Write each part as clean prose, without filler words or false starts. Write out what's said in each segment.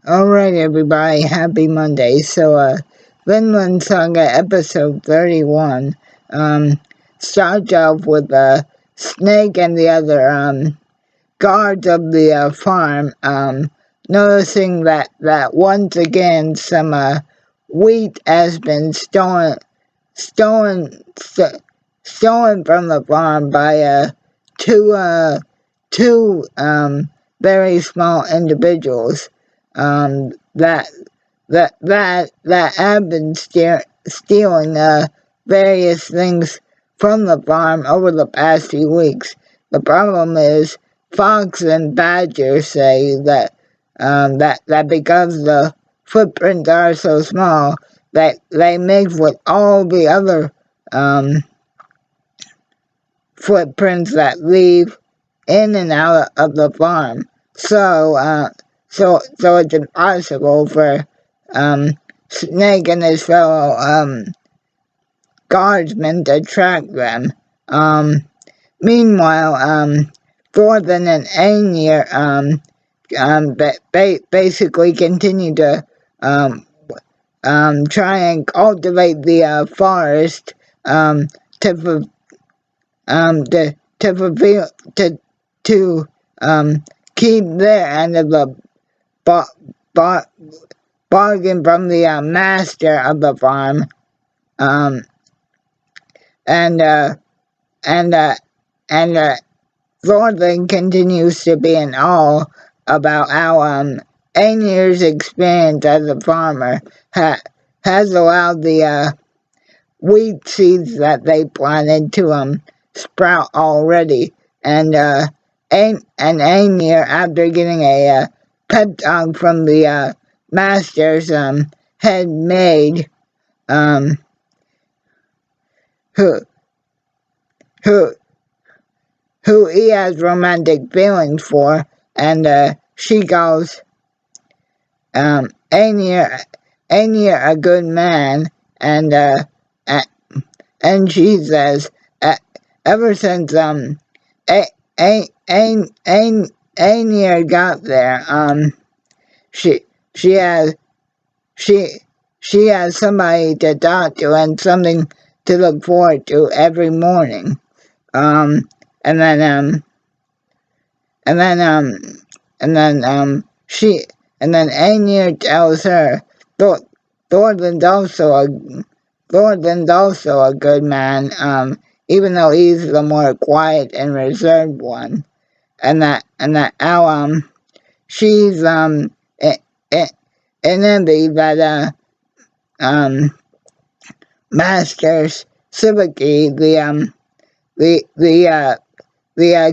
Alright, everybody, happy Monday. Vinland Saga episode 31 starts off with Snake and the other guards of the farm noticing that once again some wheat has been stolen, stolen from the farm by two very small individuals um, that that have been stealing various things from the farm over the past few weeks. The problem is Fox and Badger say that because the footprints are so small that they mix with all the other um, footprints that leave in and out of the farm. So it's impossible for um, Snake and his fellow guardsmen to track them. Meanwhile, Thorfinn and Aenir basically continue to try and cultivate the forest to to fulfill to keep their end of the bar, bar, bargain from the master of the farm, um, and and uh, and Thorfinn continues to be in awe about how Aenir's experience as a farmer has allowed the wheat seeds that they planted to sprout already, and Aenir, after getting a pep talk from the masters, had made um who who who he has romantic feelings for, and she calls Aenir a good man, and and she says, ever since A- Aenir got there, she she has she she has somebody to talk to and something to look forward to every morning. Um, and then and then and then she and then Aenir tells her Thor, Thorfinn's also a Thorfinn's also a good man, even though he's the more quiet and reserved one, and that how she's in, in envy that um Masters Civicki, the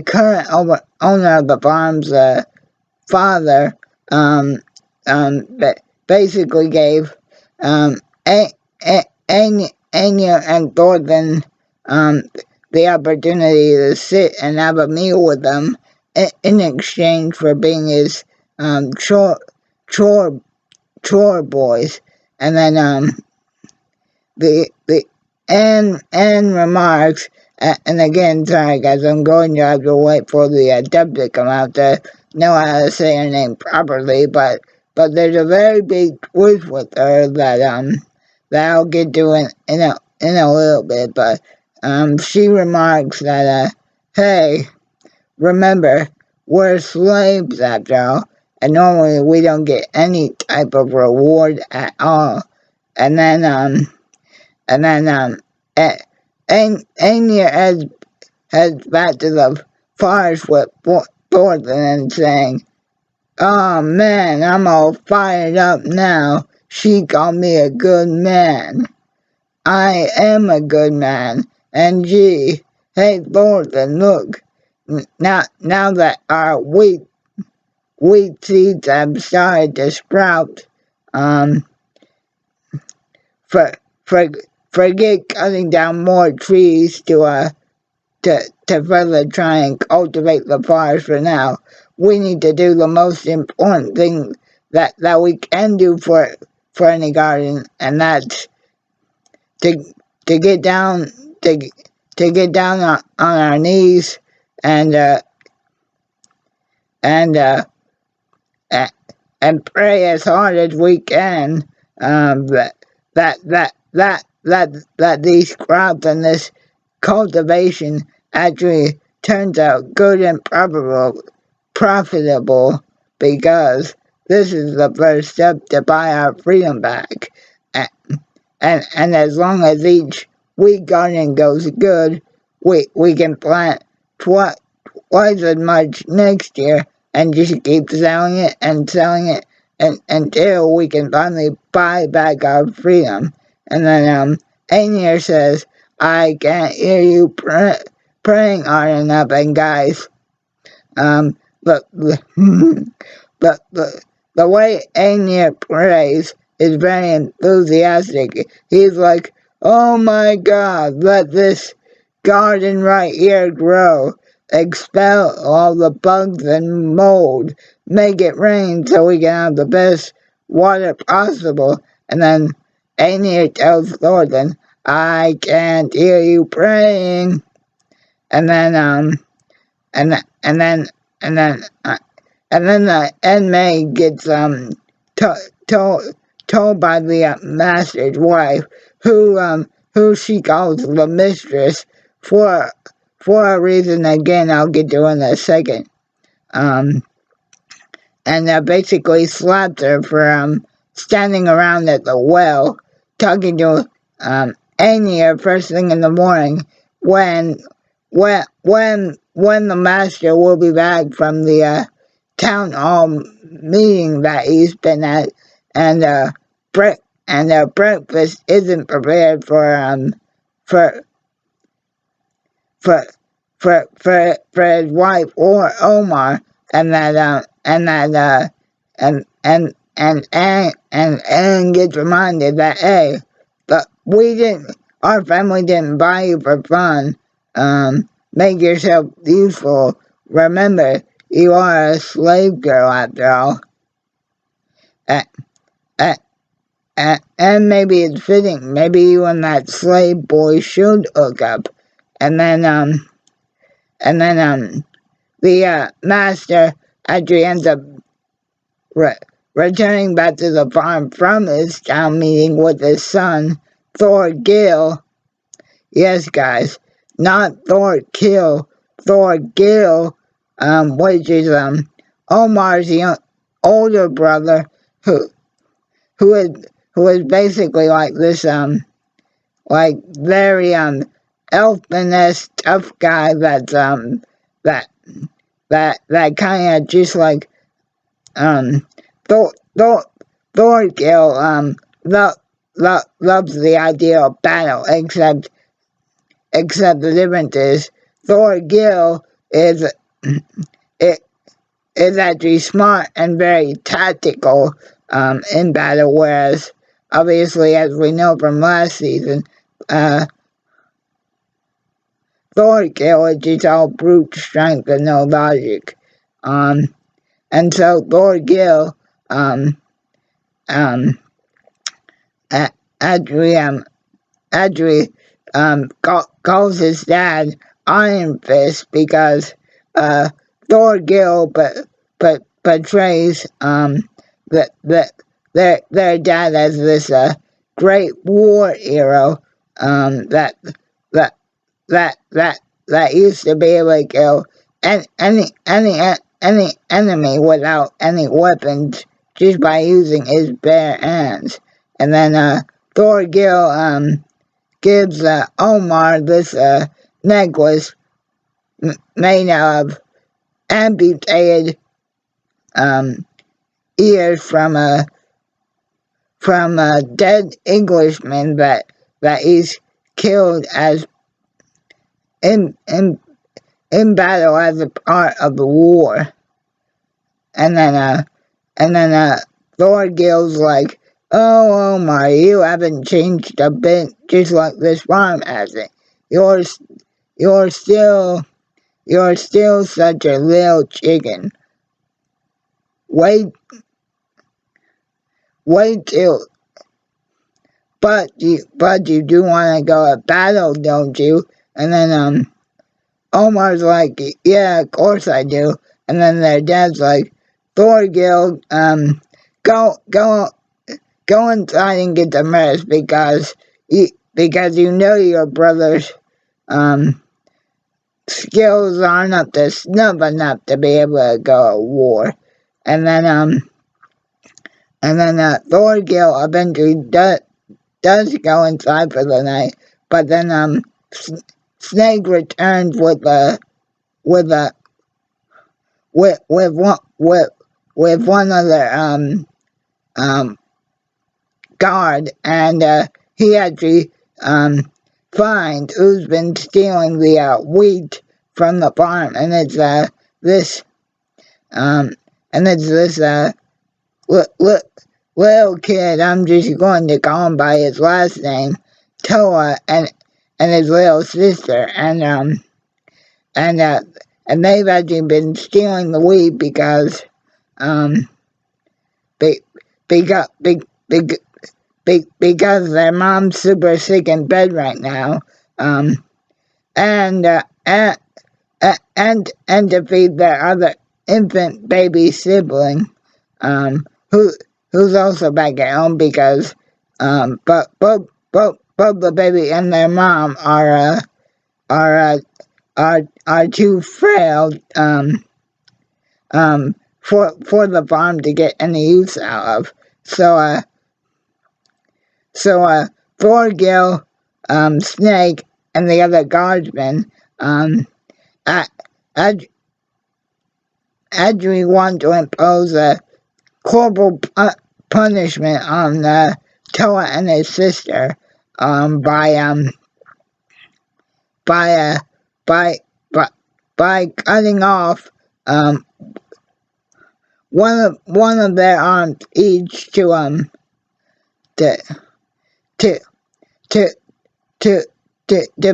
current owner of the farm's father, um, basically gave a, Anya and Thorfinn the opportunity to sit and have a meal with them in exchange for being his chore, chore, chore boys. And then the Anne remarks, and again, sorry guys, I'm going to have to wait for the dub to come out to know how to say her name properly, but there's a very big twist with her that I'll get to in a little bit, but she remarks that hey, remember, we're slaves after all, and normally we don't get any type of reward at all. And then and then Anya heads back to the forest with Thornton and saying, "Oh man, I'm all fired up now. She called me a good man. I am a good man. And gee, hey Thornton, look, now that our wheat seeds have started to sprout, um, for, for, forget cutting down more trees to further try and cultivate the forest for now. We need to do the most important thing that we can do for any garden, and that's to to get down to to get down on our knees and and and pray as hard as we can, that these crops and this cultivation actually turns out good and profitable, because this is the first step to buy our freedom back. And, and as long as each wheat garden goes good, we can plant twice as much next year and just keep selling it and selling it, and until we can finally buy back our freedom. And then Ainier says, I can't hear you praying hard enough. And guys, but but the way Ainier prays is very enthusiastic. He's like, oh my God, let this garden right here grow. Expel all the bugs and mold. Make it rain so we can have the best water possible. And then Ainier tells Thornton, I can't hear you praying. And then and th- and then and then and then the inmate gets to- told told by the master's wife, who she calls the mistress, for a reason again I'll get to in a second. Um, and basically slapped her for standing around at the well talking to Anya first thing in the morning, when when the master will be back from the town hall meeting that he's been at, and breakfast isn't prepared for for for his wife or Omar, and Anne gets reminded that, hey, but our family didn't buy you for fun. Make yourself useful. Remember, you are a slave girl after all. Uh, uh, and maybe it's fitting. Maybe you and that slave boy should hook up. And then the master actually ends up returning back to the farm from his town meeting with his son, Thor Gill. Yes, guys, not Thor Kill, Thor Gill, which is Omar's older brother, who who is who is basically like this like very elfin-esque tough guy that's that kind of just like Thor Thorkill loves the idea of battle, except the difference is Thorkill it is actually smart and very tactical in battle, whereas obviously, as we know from last season, Thorkill is just all brute strength and no logic. And so Thorkill um, actually calls his dad Iron Fist, because Thorkill but portrays their dad as this great war hero that that that used to be able to kill any enemy without any weapons, just by using his bare hands. And then Thorkill gives Omar this necklace made of amputated ears from a dead Englishman that he's killed as in battle as a part of the war. And then Thorgill's like, oh Omar, you haven't changed a bit, just like this farm hasn't. You're still such a little chicken. Wait till, but you do want to go to battle, don't you? And then Omar's like, yeah, of course I do. And then their dad's like, Thorgill go go inside and get some rest because you know your brother's um skills aren't up to snuff enough to be able to go to war. And then Thorgil eventually does go inside for the night, but then Snake returns with a with one other guard, and he actually finds who's been stealing the wheat from the farm, and it's this little kid. I'm just going to call him by his last name, Toa, and his little sister, and they've actually been stealing the wheat because be, because because their mom's super sick in bed right now, and to feed their other infant baby sibling, who's also back at home because but both the baby and their mom are too frail for the farm to get any use out of. So Thorgil, Snake, and the other guardsmen actually want to impose a corporal punishment on Toa and his sister by cutting off one of their arms each to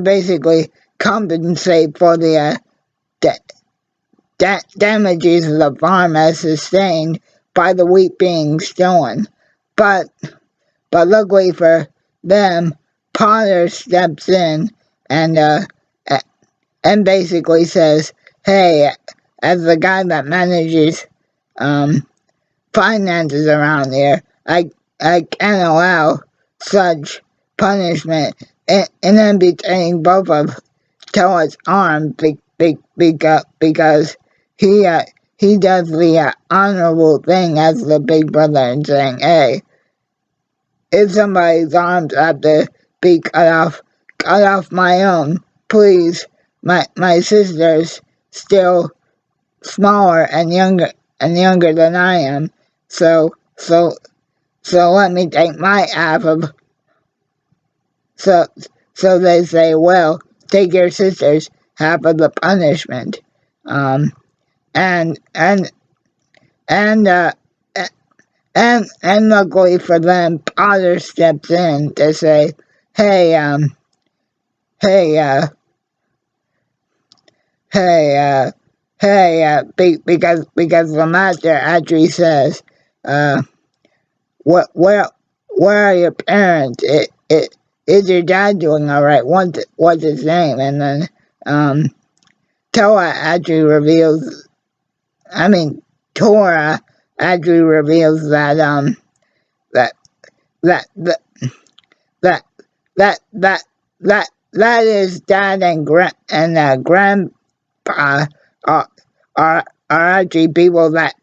basically compensate for the damages the farm has sustained by the wheat being stolen. But luckily for them, Potter steps in and basically says, "Hey, as the guy that manages finances around here, I can't allow such punishment in amputating both of Toa's arms because he does the honorable thing as the big brother and saying, hey, if somebody's arms have to be cut off my own, please, my sister's still smaller and younger than I am, so let me take my half of." So they say, well, take your sister's half of the punishment, and luckily for them, Potter steps in to say, hey, because the master actually says, where are your parents? Is your dad doing all right? What's his name? And then Toa actually reveals. Tora actually reveals that that is dad and grandpa are actually people that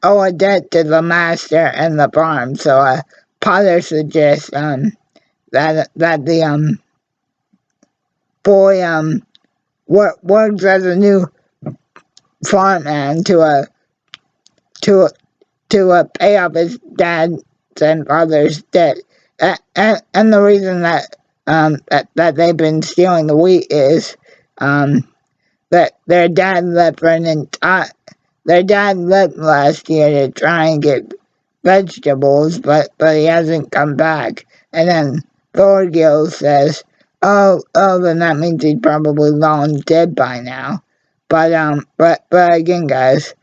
owe a debt to the master and the farm. So Potter suggests that the boy works as a new farmhand to pay off his dad's and father's debt. And the reason that they've been stealing the wheat is that their dad left last year to try and get vegetables, but he hasn't come back. And then Thorgil says, oh, then that means he's probably long dead by now. But again, guys,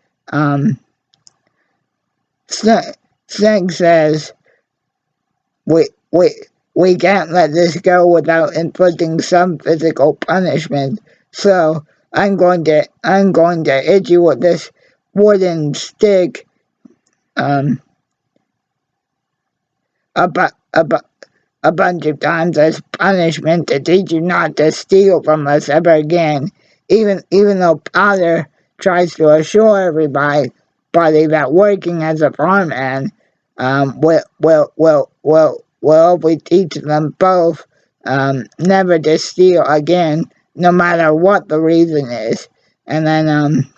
Snake says we can't let this go without inflicting some physical punishment. So I'm going to hit you with this wooden stick um, a, bu- a, bu- a bunch of times as punishment to teach you not to steal from us ever again. Even though Potter tries to assure everybody that working as a farmhand will we teach them both never to steal again, no matter what the reason is. And then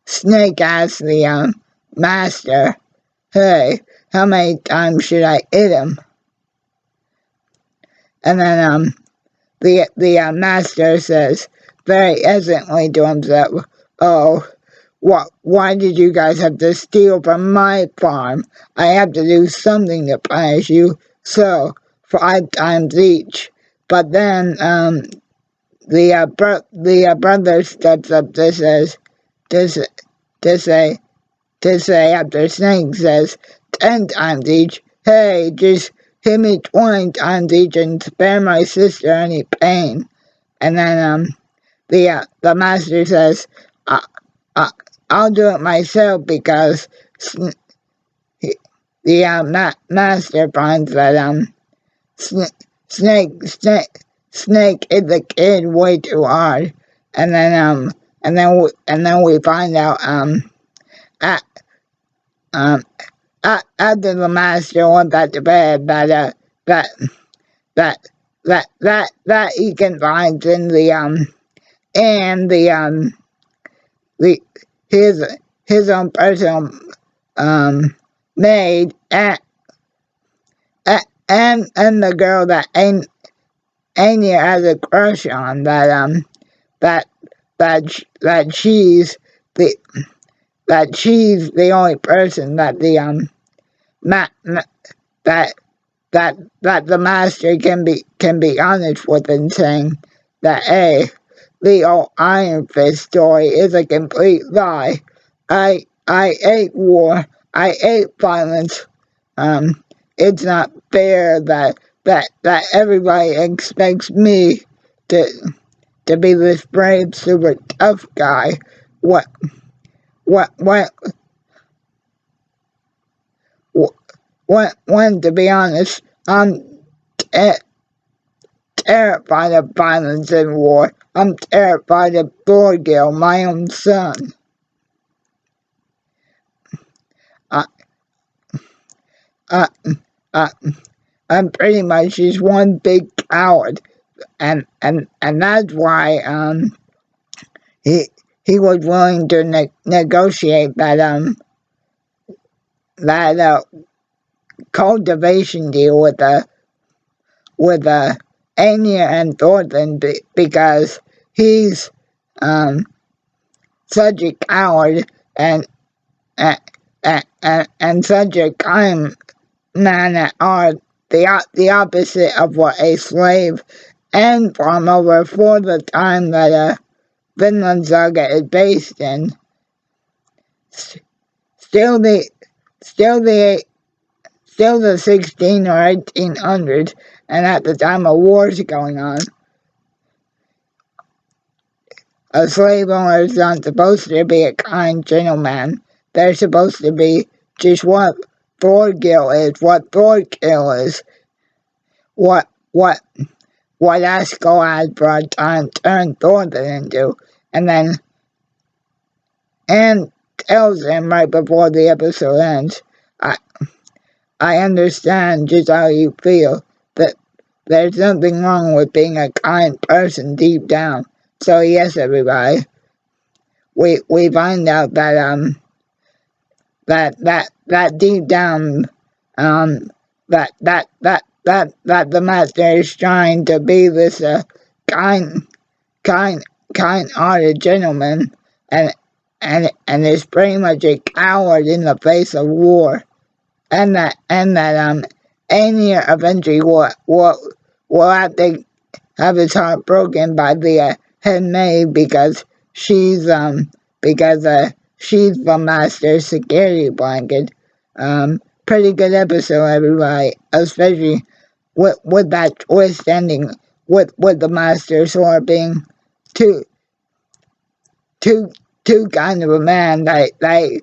Snake asks the master, "Hey, how many times should I hit him?" And then the master says very hesitantly to himself, "Oh, why did you guys have to steal from my farm? I have to do something to punish you, so 5 times each." But then the brother steps up to says to, to say to say after Snake says 10 times each, "Hey, just hit me 20 times each and spare my sister any pain." And then the master says, I, I, "I'll do it myself," because the master finds that Snake hit the kid way too hard. And then we find out at, um after the master went back to bed that that that he confides in the his own personal maid and the girl that Anya has a crush on, that she's the only person that the ma, ma, that that the master can be honest with, and saying that, hey, the old Iron Fist story is a complete lie. I hate war. I hate violence. It's not fair that everybody expects me to be this brave, super tough guy. What what what when to be honest, I'm terrified of violence and war. I'm terrified of Thorgil, my own son. I, I, I, I'm pretty much just one big coward, and that's why he was willing to negotiate that cultivation deal with Anya and Thornton, because he's such a coward and and such a kind man at heart, the opposite of what a slave and farmer for the time that Vinland Saga is based in. Still the still the still the 16 or 1800s, and at the time of wars going on, a slave owner is not supposed to be a kind gentleman. They're supposed to be just what Thorgil is, what Thorgil is, what Askeladd for a time turned Thornton into. And then Anne tells him right before the episode ends, I understand just how you feel, that there's nothing wrong with being a kind person deep down. So yes, everybody, we find out that that deep down that the master is trying to be this kind kind-hearted gentleman, and is pretty much a coward in the face of war, and that Anya eventually will have to have his heart broken by the head maid, because she's she's the master's security blanket. Pretty good episode, everybody, especially with that twist ending, with the master sword being too too kind of a man. They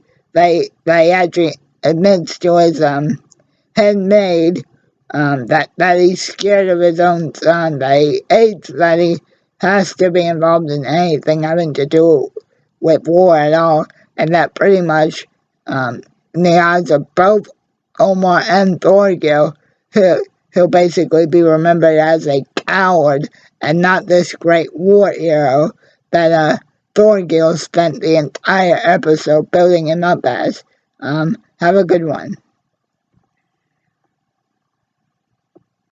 actually admits to his handmaid that he's scared of his own son. That he hates that he has to be involved in anything having to do with war at all, and that pretty much, in the eyes of both Omar and Thorgil, he'll basically be remembered as a coward and not this great war hero that Thorgil spent the entire episode building him up as. Have a good one.